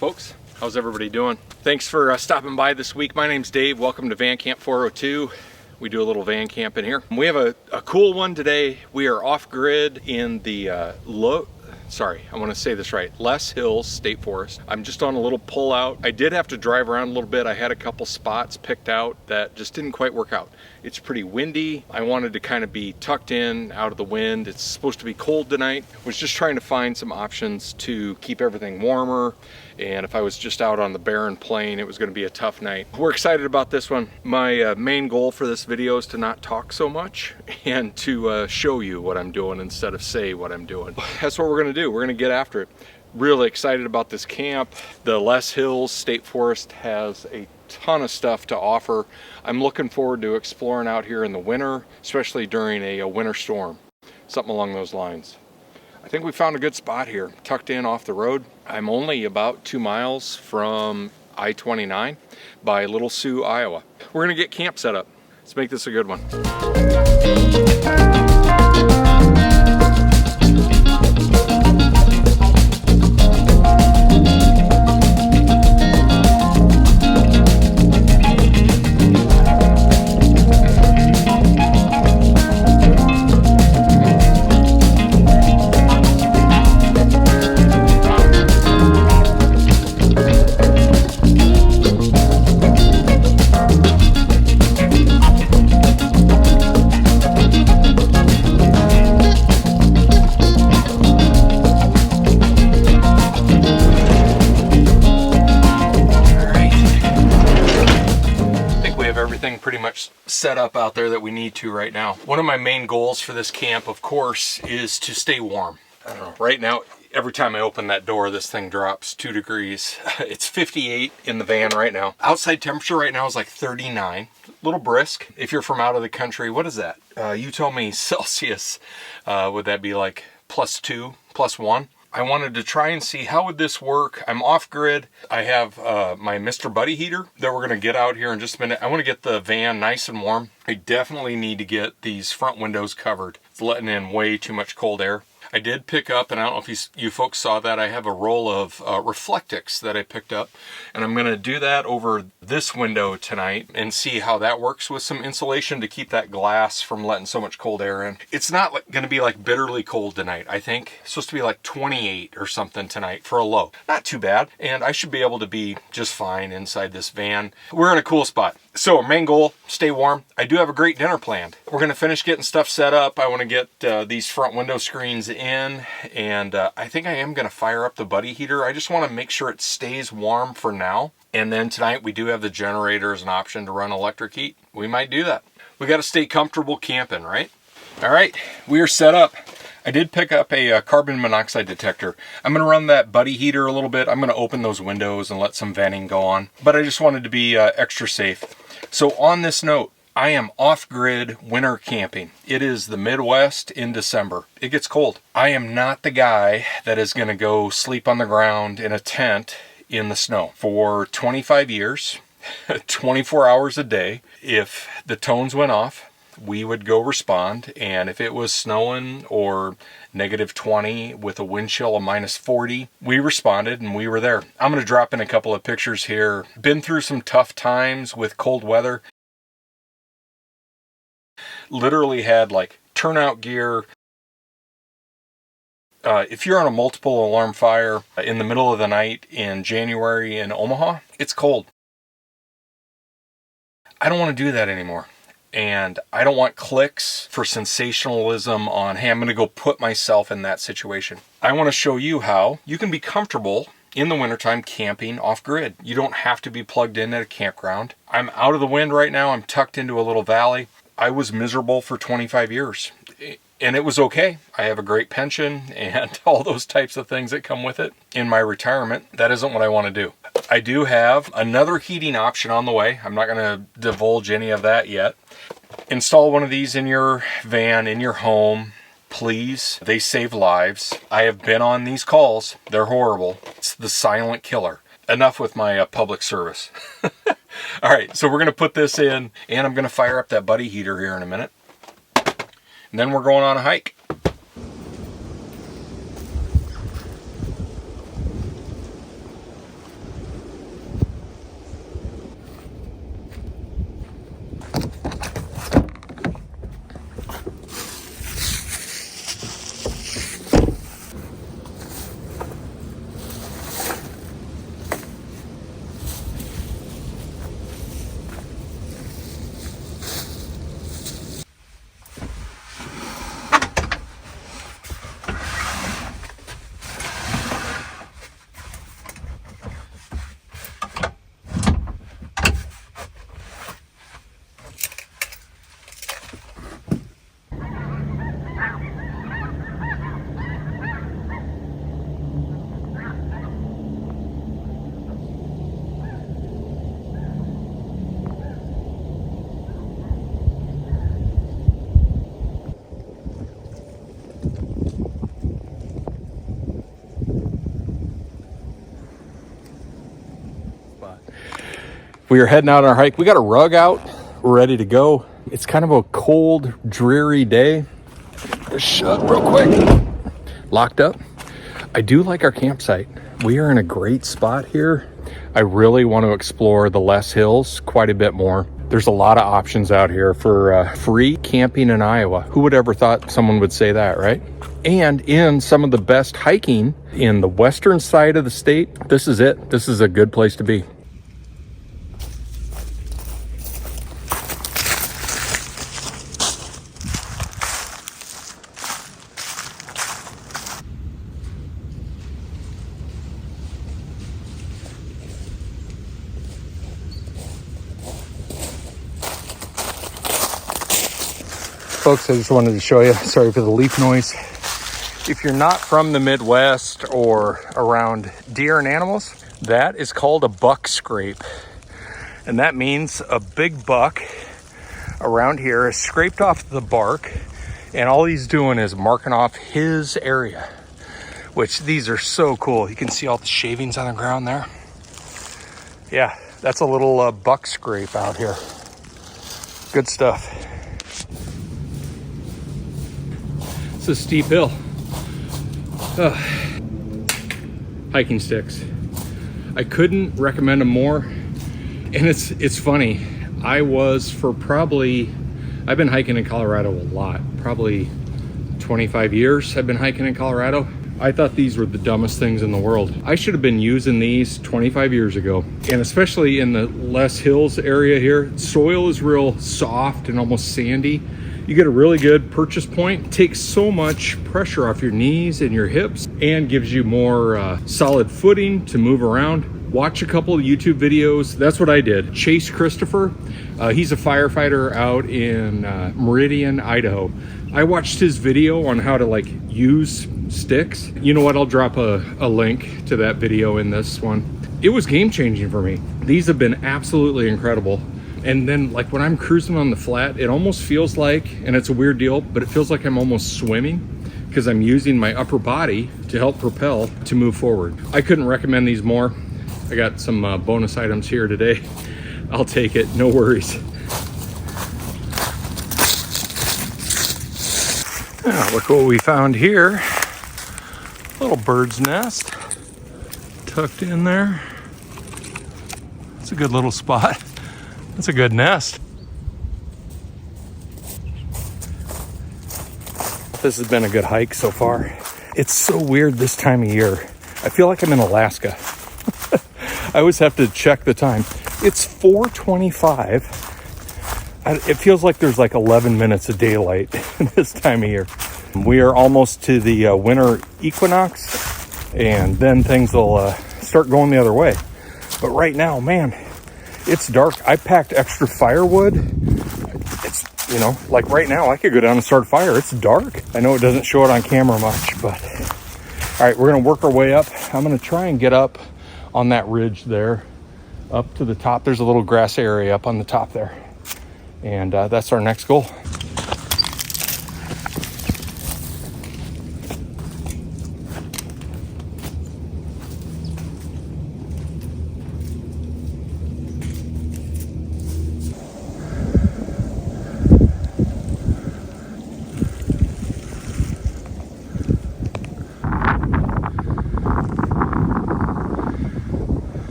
folks, how's everybody doing? Thanks for stopping by this week. My name's Dave. Welcome to Van Camp 402. We do a little van camping here. We have a cool one today. We are off-grid in the Loess Hills State Forest. I'm just on a little pull out. I did have to drive around a little bit. I had a couple spots picked out that just didn't quite work out. It's pretty windy. I wanted to kind of be tucked in, out of the wind. It's supposed to be cold tonight. Was just trying to find some options to keep everything warmer. And if I was just out on the barren plain, it was going to be a tough night. We're excited about this one. My main goal for this video is to not talk so much and to show you what I'm doing instead of say what I'm doing. That's what we're going to do. We're going to get after it. Really excited about this camp. The Loess Hills State Forest has a ton of stuff to offer. I'm looking forward to exploring out here in the winter, especially during a winter storm, something along those lines. I think we found a good spot here, tucked in off the road. I'm only about 2 miles from I-29 by Little Sioux, Iowa. We're gonna get camp set up. Let's make this a good one. Pretty much set up out there that we need to right now. One of my main goals for this camp, of course, is to stay warm. I don't know, right now, every time I open that door, this thing drops 2 degrees. It's 58 in the van right now. Outside temperature right now is like 39, a little brisk. If you're from out of the country, what is that? You tell me Celsius, would that be like +2, +1? I wanted to try and see how would this work. I'm off grid. I have my Mr. Buddy heater that we're gonna get out here in just a minute. I wanna get the van nice and warm. I definitely need to get these front windows covered. It's letting in way too much cold air. I did pick up, and I don't know if you folks saw that, I have a roll of Reflectix that I picked up, and I'm gonna do that over this window tonight and see how that works with some insulation to keep that glass from letting so much cold air in. It's not gonna be like bitterly cold tonight, I think. It's supposed to be like 28 or something tonight for a low. Not too bad, and I should be able to be just fine inside this van. We're in a cool spot. So our main goal, stay warm. I do have a great dinner planned. We're gonna finish getting stuff set up. I wanna get these front window screens in, and I think I am gonna fire up the Buddy heater. I just wanna make sure it stays warm for now. And then tonight we do have the generator as an option to run electric heat. We might do that. We gotta stay comfortable camping, right? All right, we are set up. I did pick up a carbon monoxide detector. I'm gonna run that Buddy heater a little bit. I'm gonna open those windows and let some venting go on, but I just wanted to be extra safe. So on this note, I am off-grid winter camping. It is the Midwest in December. It gets cold. I am not the guy that is gonna go sleep on the ground in a tent in the snow. For 25 years, 24 hours a day, if the tones went off, we would go respond, and if it was snowing or -20 with a wind chill of -40, we responded and we were there. I'm going to drop in a couple of pictures here. Been through some tough times with cold weather. Literally had like turnout gear. If you're on a multiple alarm fire in the middle of the night in January in Omaha, it's cold. I don't want to do that anymore. And I don't want clicks for sensationalism on, hey, I'm going to go put myself in that situation. I want to show you how you can be comfortable in the wintertime camping off-grid. You don't have to be plugged in at a campground. I'm out of the wind right now. I'm tucked into a little valley. I was miserable for 25 years. And it was okay. I have a great pension and all those types of things that come with it. In my retirement, that isn't what I want to do. I do have another heating option on the way. I'm not going to divulge any of that yet. Install one of these in your van, in your home, please. They save lives. I have been on these calls. They're horrible. It's the silent killer. Enough with my public service. All right, so we're going to put this in, and I'm going to fire up that Buddy heater here in a minute. And then we're going on a hike. We are heading out on our hike. We got a rug out. We're ready to go. It's kind of a cold, dreary day. Just shut real quick. Locked up. I do like our campsite. We are in a great spot here. I really want to explore the Loess Hills quite a bit more. There's a lot of options out here for free camping in Iowa. Who would ever thought someone would say that, right? And in some of the best hiking in the western side of the state, this is it. This is a good place to be. Folks, I just wanted to show you, sorry for the leaf noise. If you're not from the Midwest or around deer and animals, that is called a buck scrape. And that means a big buck around here is scraped off the bark, and all he's doing is marking off his area, which these are so cool. You can see all the shavings on the ground there. Yeah, that's a little buck scrape out here. Good stuff. It's a steep hill. Hiking sticks. I couldn't recommend them more. And it's funny. I've been hiking in Colorado a lot. Probably 25 years I've been hiking in Colorado. I thought these were the dumbest things in the world. I should have been using these 25 years ago. And especially in the Loess Hills area here, soil is real soft and almost sandy. You get a really good purchase point. It takes so much pressure off your knees and your hips and gives you more solid footing to move around. Watch a couple of YouTube videos. That's what I did. Chase Christoper, he's a firefighter out in Meridian, Idaho. I watched his video on how to use sticks. You know what? I'll drop a link to that video in this one. It was game changing for me. These have been absolutely incredible. And then when I'm cruising on the flat, it almost feels like, and it's a weird deal, but it feels like I'm almost swimming because I'm using my upper body to help propel to move forward. I couldn't recommend these more. I got some bonus items here today. I'll take it, no worries. Look what we found here. Little bird's nest tucked in there. It's a good little spot. That's a good nest. This has been a good hike so far. It's so weird this time of year. I feel like I'm in Alaska. I always have to check the time. It's 4:25. It feels like there's 11 minutes of daylight this time of year. We are almost to the winter equinox, and then things will start going the other way. But right now, man, it's dark. I packed extra firewood. It's, right now I could go down and start a fire. It's dark. I know it doesn't show it on camera much, but all right, we're going to work our way up. I'm going to try and get up on that ridge there, up to the top. There's a little grass area up on the top there. And that's our next goal.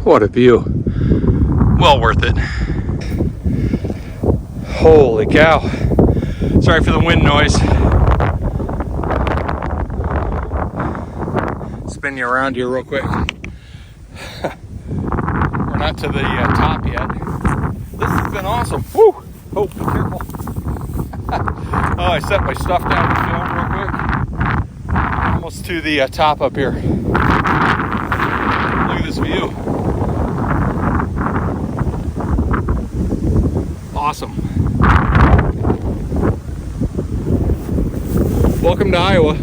What a view. Well worth it. Holy cow. Sorry for the wind noise. Spin you around here real quick. We're not to the top yet. This has been awesome. Woo! Oh, be careful. Oh, I set my stuff down to film real quick. Almost to the top up here. Look at this view. Awesome. Welcome to Iowa.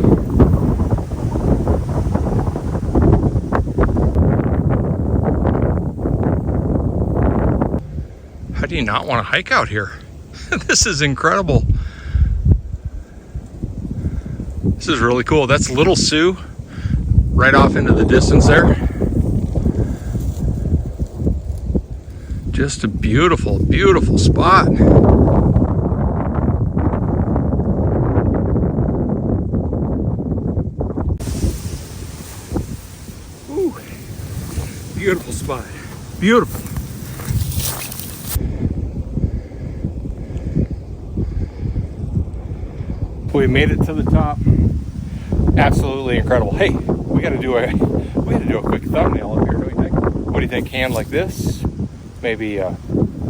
How do you not want to hike out here? This is incredible. This is really cool. That's Little Sioux right off into the distance there. Just a beautiful, beautiful spot. Ooh, beautiful spot. Beautiful. We made it to the top. Absolutely incredible. Hey, we got to do a quick thumbnail up here, don't you think? What do you think? Hand like this? Maybe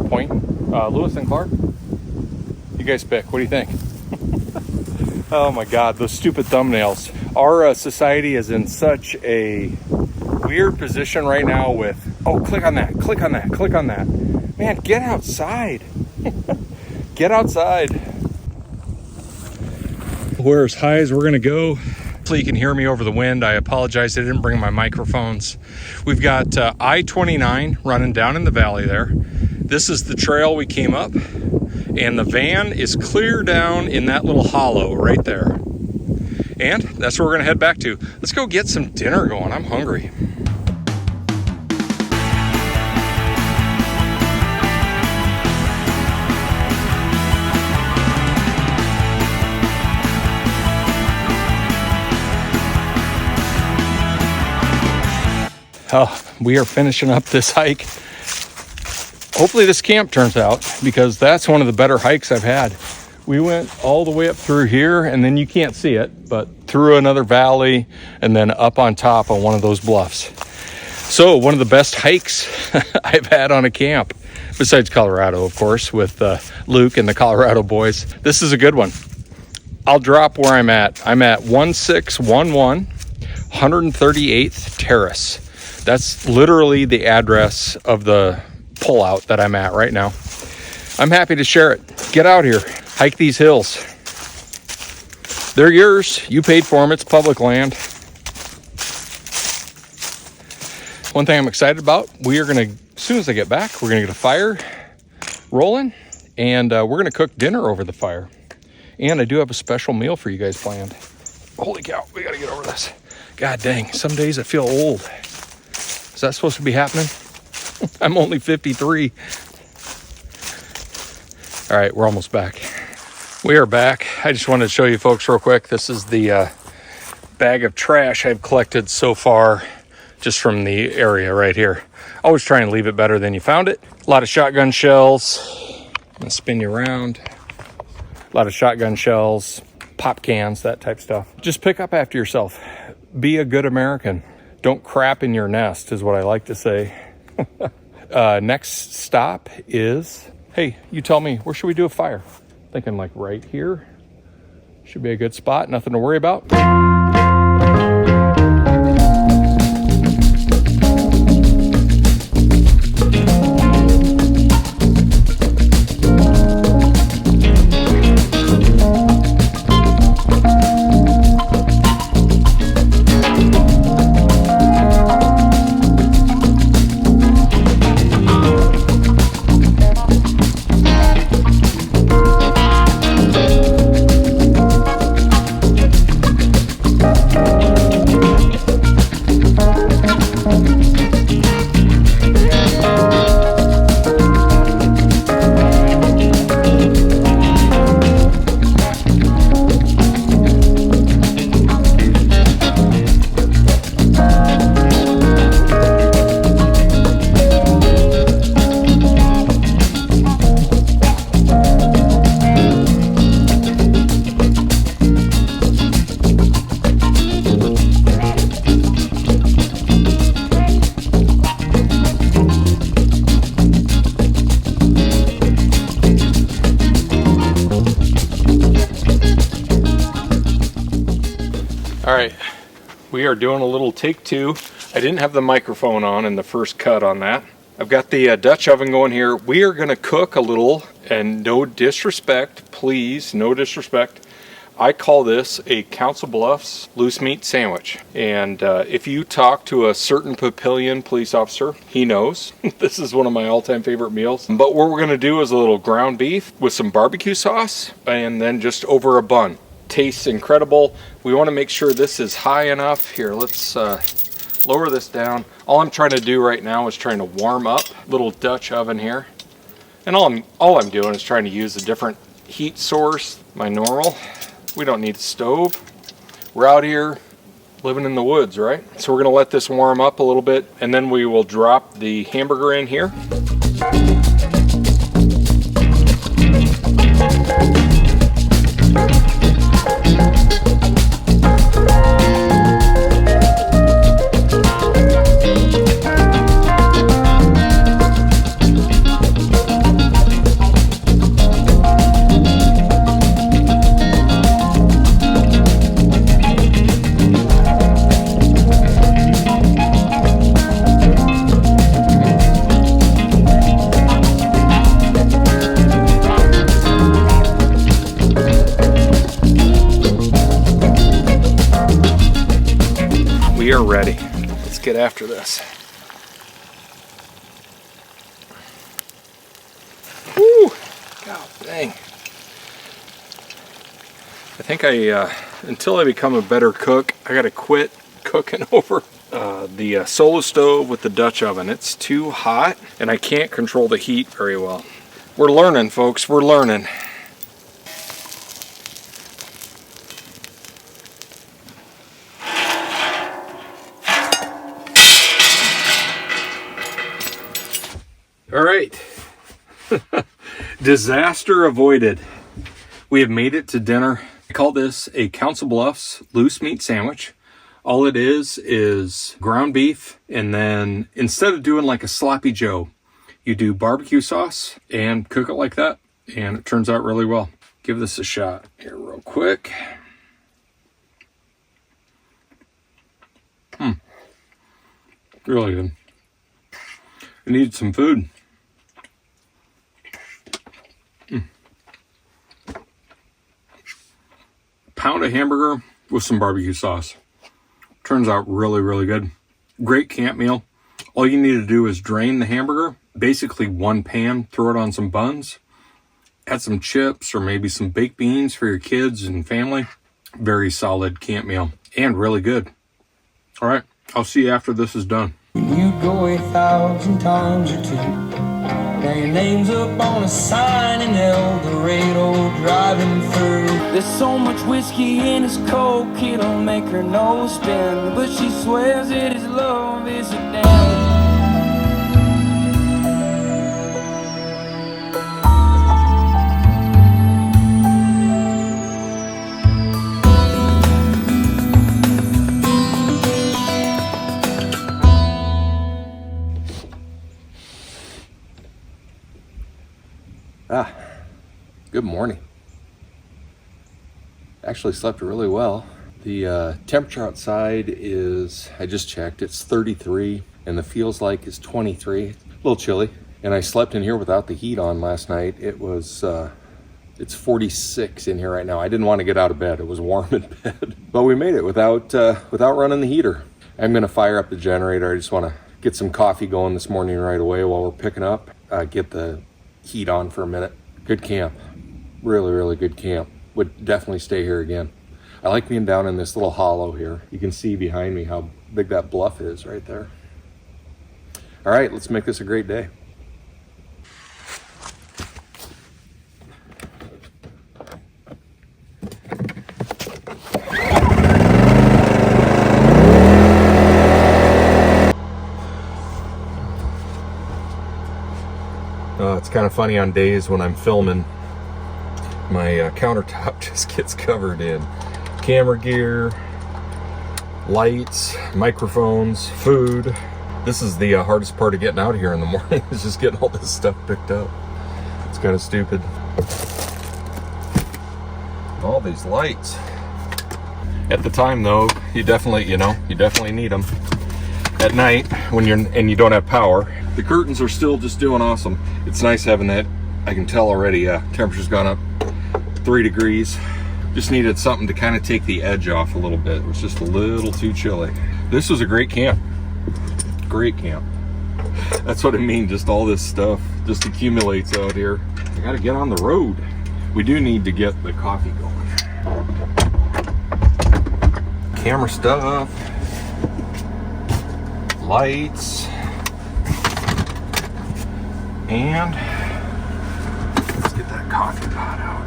point. Lewis and Clark. You guys pick. What do you think? Oh my God, those stupid thumbnails. Our society is in such a weird position right now with, oh, click on that, click on that, click on that. Man, get outside. Get outside. We're as high as we're gonna go. Hopefully you can hear me over the wind. I apologize, I didn't bring my microphones. We've got I-29 running down in the valley there. This is the trail we came up, and the van is clear down in that little hollow right there. And that's where we're gonna head back to. Let's go get some dinner going, I'm hungry. Oh, we are finishing up this hike. Hopefully this camp turns out, because that's one of the better hikes I've had. We went all the way up through here, and then you can't see it, but through another valley and then up on top on one of those bluffs. So one of the best hikes I've had on a camp, besides Colorado, of course, with Luke and the Colorado boys. This is a good one. I'll drop where I'm at. I'm at 1611 138th Terrace. That's literally the address of the pullout that I'm at right now. I'm happy to share it. Get out here, hike these hills. They're yours. You paid for them. It's public land. One thing I'm excited about, we are gonna, as soon as I get back, we're gonna get a fire rolling, and we're gonna cook dinner over the fire. And I do have a special meal for you guys planned. Holy cow, we gotta get over this. God dang, some days I feel old. Is that supposed to be happening? I'm only 53. All right, we're almost back. We are back. I just wanted to show you folks real quick. This is the bag of trash I've collected so far just from the area right here. Always try and leave it better than you found it. A lot of shotgun shells. I'm gonna spin you around. A lot of shotgun shells, pop cans, that type of stuff. Just pick up after yourself. Be a good American. Don't crap in your nest is what I like to say. Next stop is, hey, you tell me, where should we do a fire? Thinking like right here. Should be a good spot, nothing to worry about. All right, we are doing a little take two. I didn't have the microphone on in the first cut on that. I've got the Dutch oven going here. We are gonna cook a little, and no disrespect, please, no disrespect. I call this a Council Bluffs loose meat sandwich. And if you talk to a certain Papillion police officer, he knows. This is one of my all-time favorite meals. But what we're gonna do is a little ground beef with some barbecue sauce, and then just over a bun. Tastes incredible. We want to make sure this is high enough. Here, let's lower this down. All I'm trying to do right now is trying to warm up. Little Dutch oven here. And all I'm doing is trying to use a different heat source. My normal. We don't need a stove. We're out here living in the woods, right? So we're gonna let this warm up a little bit, and then we will drop the hamburger in here. We are ready. Let's get after this. Woo! God dang. I think until I become a better cook, I gotta quit cooking over the solo stove with the Dutch oven. It's too hot and I can't control the heat very well. We're learning, folks, we're learning. All right, disaster avoided. We have made it to dinner. I call this a Council Bluffs loose meat sandwich. All it is ground beef, and then instead of doing like a sloppy Joe, you do barbecue sauce and cook it like that, and it turns out really well. Give this a shot here real quick. Really good. I need some food. Pound of hamburger with some barbecue sauce. Turns out really, really good. Great camp meal. All you need to do is drain the hamburger, basically one pan, throw it on some buns, add some chips or maybe some baked beans for your kids and family. Very solid camp meal and really good. All right, I'll see you after this is done. You'd go 1,000 times or two. Now your name's up on a sign in El Dorado driving through. There's so much whiskey in his coke, it'll make her nose spin. But she swears that his love is a damn. Good morning. Actually slept really well. The temperature outside is, I just checked, it's 33 and the feels like is 23. A little chilly. And I slept in here without the heat on last night. It was, it's 46 in here right now. I didn't want to get out of bed. It was warm in bed. But we made it without running the heater. I'm gonna fire up the generator. I just wanna get some coffee going this morning right away while we're picking up. Get the heat on for a minute. Good camp. Really, really good camp. Would definitely stay here again. I like being down in this little hollow here. You can see behind me how big that bluff is right there. All right, let's make this a great day. It's kind of funny on days when I'm filming, my countertop just gets covered in camera gear, lights, microphones, food. This is the hardest part of getting out of here in the morning, is just getting all this stuff picked up. It's kind of stupid. All these lights. At the time though, you definitely need them. At night, when you don't have power, the curtains are still just doing awesome. It's nice having that. I can tell already, temperature's gone up 3 degrees. Just needed something to kind of take the edge off a little bit. It was just a little too chilly. This was a great camp. Great camp. That's what I mean, just all this stuff just accumulates out here. I gotta get on the road. We do need to get the coffee going. Camera stuff. lights. And let's get that coffee pot out.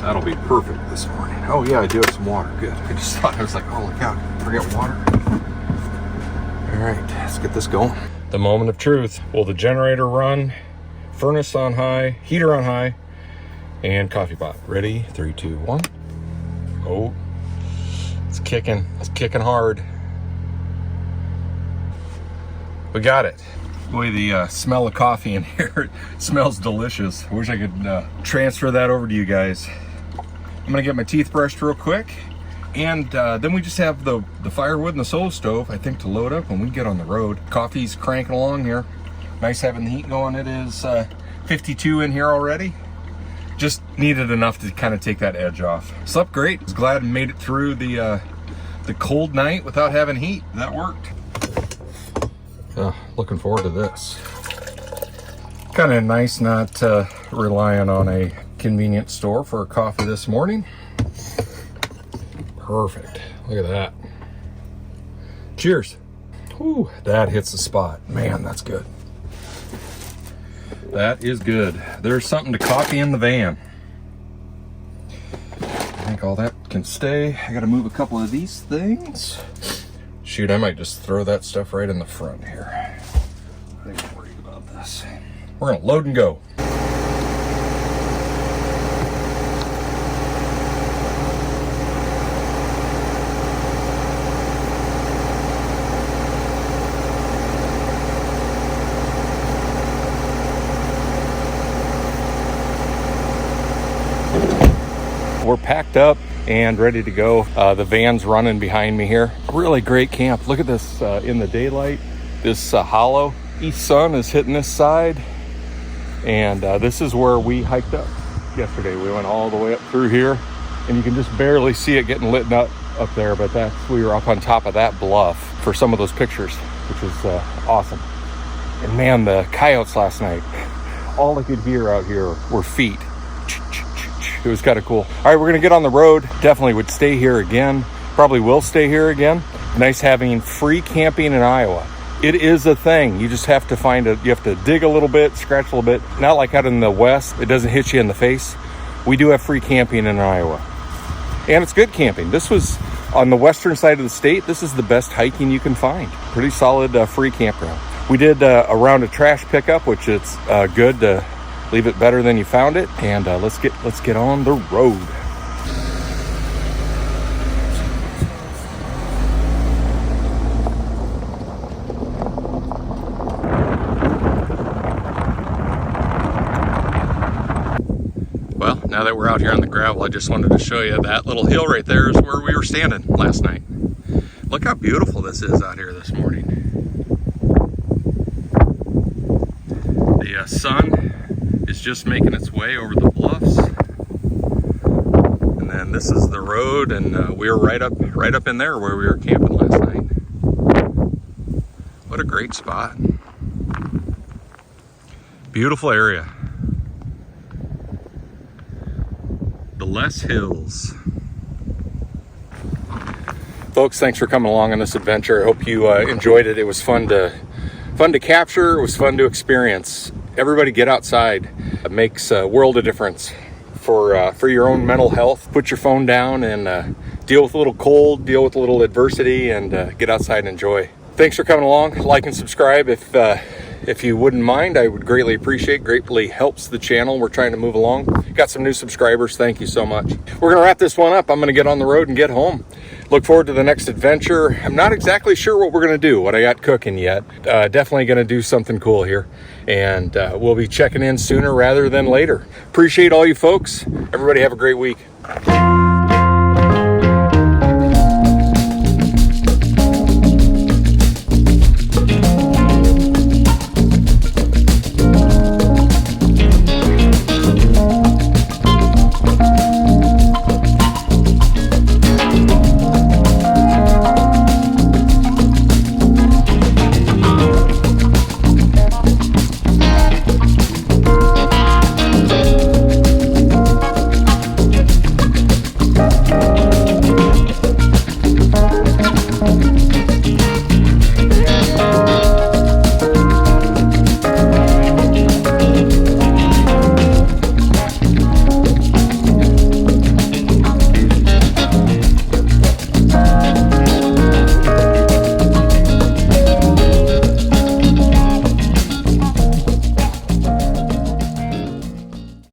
That'll be perfect this morning. Oh yeah, I do have some water. Good. I just thought, I was like, oh look out, forget water. All right, let's get this going. The moment of truth. Will the generator run? Furnace on high, heater on high, and coffee pot. Ready? 3, 2, 1. Oh, it's kicking. It's kicking hard. We got it. Boy, the smell of coffee in here, it smells delicious. I wish I could transfer that over to you guys. I'm gonna get my teeth brushed real quick, and then we just have the firewood and the solo stove, I think, to load up when we get on the road. Coffee's cranking along here. Nice having the heat going. It is 52 in here already. Just needed enough to kind of take that edge off. Slept great. Was glad I made it through the cold night without having heat. That worked. Looking forward to this. Kind of nice not relying on a convenience store for a coffee this morning. Perfect. Look at that. Cheers. Whew, that hits the spot. Man, that's good. That is good. There's something to coffee in the van. I think all that can stay. I gotta move a couple of these things. Shoot, I might just throw that stuff right in the front here. I ain't worried about this. We're gonna load and go. We're packed up and ready to go. The van's running behind me here. Really great camp. Look at this in the daylight. This hollow. East sun is hitting this side. And this is where we hiked up yesterday. We went all the way up through here, and you can just barely see it getting lit up there, but we were up on top of that bluff for some of those pictures, which was awesome. And man, the coyotes last night, all I could hear out here were feet. It was kind of cool. All right, we're gonna get on the road. Definitely would stay here again. Probably will stay here again. Nice having free camping in Iowa. It is a thing. You just have to you have to dig a little bit, scratch a little bit. Not like out in the West, it doesn't hit you in the face. We do have free camping in Iowa. And it's good camping. This was on the western side of the state. This is the best hiking you can find. Pretty solid free campground. We did a round of trash pickup, which is good to leave it better than you found it. And let's get on the road. Well, now that we're out here on the gravel, I just wanted to show you that little hill right there is where we were standing last night. Look how beautiful this is out here this morning. The sun is just making its way over the bluffs. And then this is the road, and we were right up in there where we were camping last night. What a great spot. Beautiful area. The Loess Hills. Folks, thanks for coming along on this adventure. I hope you enjoyed it. It was fun to capture. It was fun to experience. Everybody get outside. It makes a world of difference for your own mental health. Put your phone down and deal with a little cold, deal with a little adversity, and get outside and enjoy. Thanks for coming along. Like and subscribe if you wouldn't mind. I would greatly appreciate. Greatly helps the channel. We're trying to move along. Got some new subscribers. Thank you so much. We're gonna wrap this one up. I'm gonna get on the road and get home. Look forward to the next adventure. I'm not exactly sure what we're gonna do, what I got cooking yet. Definitely gonna do something cool here, and we'll be checking in sooner rather than later. Appreciate all you folks. Everybody have a great week.